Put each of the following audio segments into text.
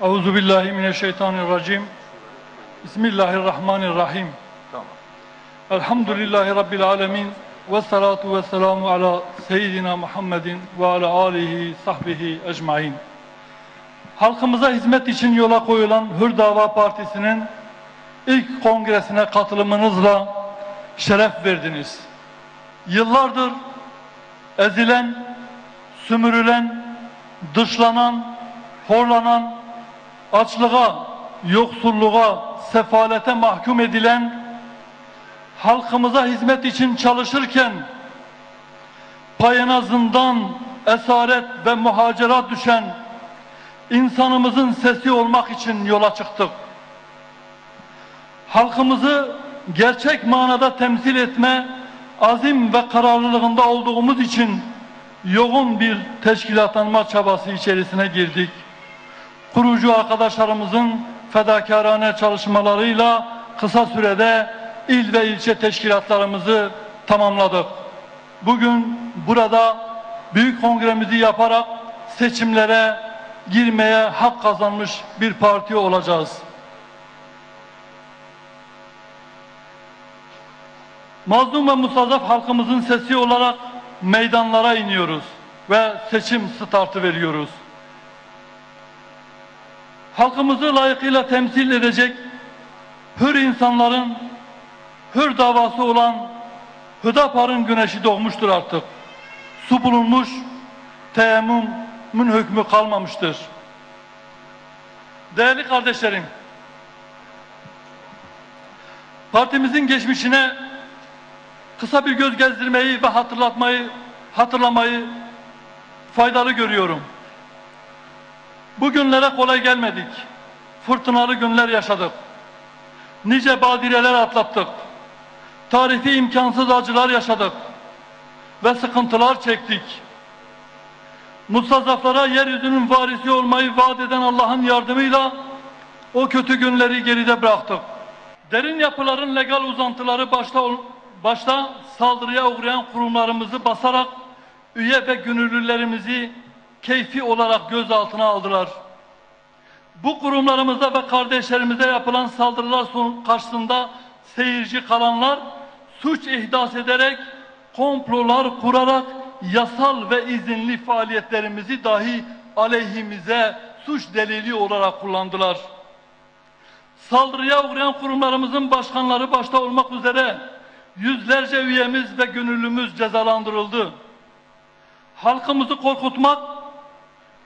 Euzubillahimineşşeytanirracim. Bismillahirrahmanirrahim. Tamam. Elhamdülillahi Rabbil alemin. Ve salatu ve selamu ala seyyidina Muhammedin ve ala alihi sahbihi ecmain. Halkımıza hizmet için yola koyulan Hür Dava Partisi'nin ilk kongresine katılımınızla şeref verdiniz. Yıllardır ezilen, sümürülen, dışlanan, horlanan, açlığa, yoksulluğa, sefalete mahkum edilen, halkımıza hizmet için çalışırken payına zindan, esaret ve muhacerat düşen insanımızın sesi olmak için yola çıktık. Halkımızı gerçek manada temsil etme azim ve kararlılığında olduğumuz için yoğun bir teşkilatlanma çabası içerisine girdik. Kurucu arkadaşlarımızın fedakarane çalışmalarıyla kısa sürede il ve ilçe teşkilatlarımızı tamamladık. Bugün burada büyük kongremizi yaparak seçimlere girmeye hak kazanmış bir parti olacağız. Mazlum ve mustazaf halkımızın sesi olarak meydanlara iniyoruz ve seçim startı veriyoruz. Halkımızı layıkıyla temsil edecek hür insanların hür davası olan Hüdapar'ın güneşi doğmuştur artık. Su bulunmuş, teyemmümün hükmü kalmamıştır. Değerli kardeşlerim, partimizin geçmişine kısa bir göz gezdirmeyi ve hatırlamayı faydalı görüyorum. Bugünlere kolay gelmedik. Fırtınalı günler yaşadık. Nice badireler atlattık. Tarihi imkansız acılar yaşadık. Ve sıkıntılar çektik. Mustazaflara yeryüzünün varisi olmayı vaat eden Allah'ın yardımıyla o kötü günleri geride bıraktık. Derin yapıların legal uzantıları başta saldırıya uğrayan kurumlarımızı basarak üye ve gönüllülerimizi keyfi olarak gözaltına aldılar. Bu kurumlarımıza ve kardeşlerimize yapılan saldırılar karşısında seyirci kalanlar suç ihdas ederek, komplolar kurarak yasal ve izinli faaliyetlerimizi dahi aleyhimize suç delili olarak kullandılar. Saldırıya uğrayan kurumlarımızın başkanları başta olmak üzere yüzlerce üyemiz ve gönüllümüz cezalandırıldı. Halkımızı korkutmak,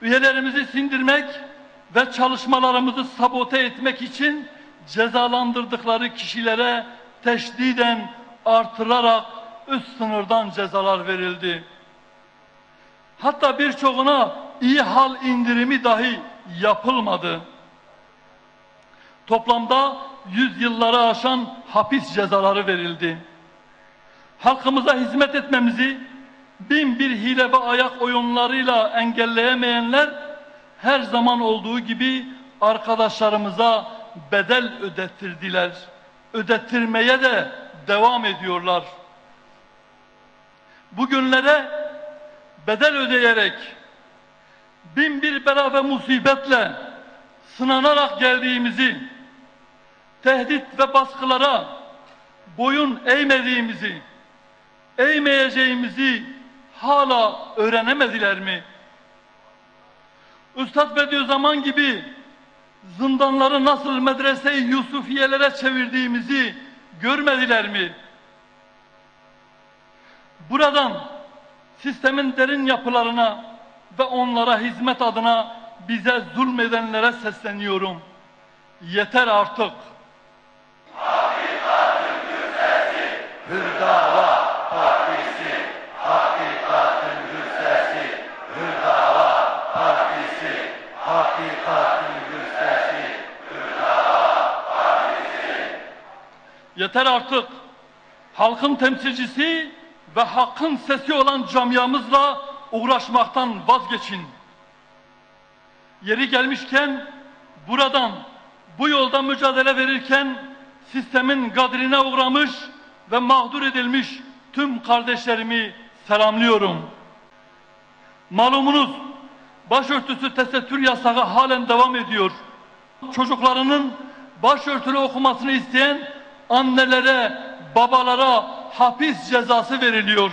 üyelerimizi sindirmek ve çalışmalarımızı sabote etmek için cezalandırdıkları kişilere teşdiden artırarak üst sınırdan cezalar verildi. Hatta birçoğuna iyi hal indirimi dahi yapılmadı. Toplamda 100 yılları aşan hapis cezaları verildi. Halkımıza hizmet etmemizi bin bir hile ve ayak oyunlarıyla engelleyemeyenler her zaman olduğu gibi arkadaşlarımıza bedel ödettirdiler. Ödettirmeye de devam ediyorlar. Bugünlere bedel ödeyerek bin bir bela ve musibetle sınanarak geldiğimizi, tehdit ve baskılara boyun eğmediğimizi, eğmeyeceğimizi hala öğrenemediler mi? Üstad Bediüzzaman gibi zindanları nasıl medrese-i Yusufiyelere çevirdiğimizi görmediler mi? Buradan sistemin derin yapılarına ve onlara hizmet adına bize zulmedenlere sesleniyorum. Yeter artık. Hakikatin gürsesi, Hür Dava Partisi. Hakikatin gürsesi, Hür Dava Partisi. Hakikatin gürsesi, Hür Dava Partisi. Yeter artık. Halkın temsilcisi ve hakkın sesi olan camiamızla uğraşmaktan vazgeçin. Yeri gelmişken buradan bu yolda mücadele verirken sistemin gadrine uğramış ve mağdur edilmiş tüm kardeşlerimi selamlıyorum. Malumunuz başörtüsü tesettür yasağı halen devam ediyor. Çocuklarının başörtülü okumasını isteyen annelere, babalara hapis cezası veriliyor.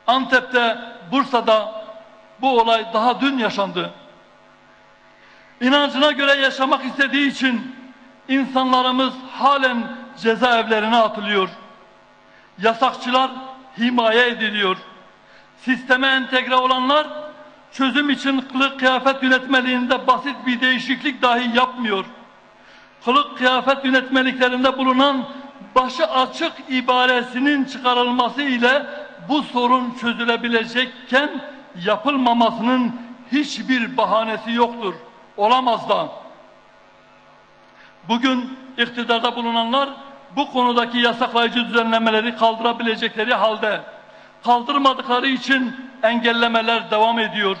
Antep'te, Bursa'da bu olay daha dün yaşandı. İnancına göre yaşamak istediği için insanlarımız halen cezaevlerine atılıyor. Yasakçılar himaye ediliyor. Sisteme entegre olanlar çözüm için kılık kıyafet yönetmeliğinde basit bir değişiklik dahi yapmıyor. Kılık kıyafet yönetmeliklerinde bulunan başı açık ibaresinin çıkarılması ile bu sorun çözülebilecekken yapılmamasının hiçbir bahanesi yoktur. Olamaz da. Bugün iktidarda bulunanlar bu konudaki yasaklayıcı düzenlemeleri kaldırabilecekleri halde kaldırmadıkları için engellemeler devam ediyor.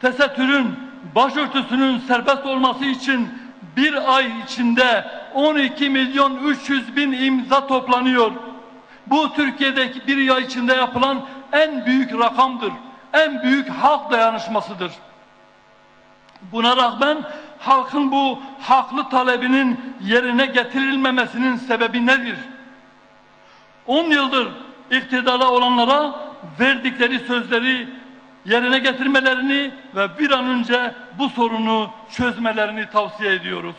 Tesettürün, başörtüsünün serbest olması için bir ay içinde 12.300.000 imza toplanıyor. Bu Türkiye'deki bir ay içinde yapılan en büyük rakamdır. En büyük halk dayanışmasıdır. Buna rağmen halkın bu haklı talebinin yerine getirilmemesinin sebebi nedir? 10 yıldır iktidarda olanlara verdikleri sözleri yerine getirmelerini ve bir an önce bu sorunu çözmelerini tavsiye ediyoruz.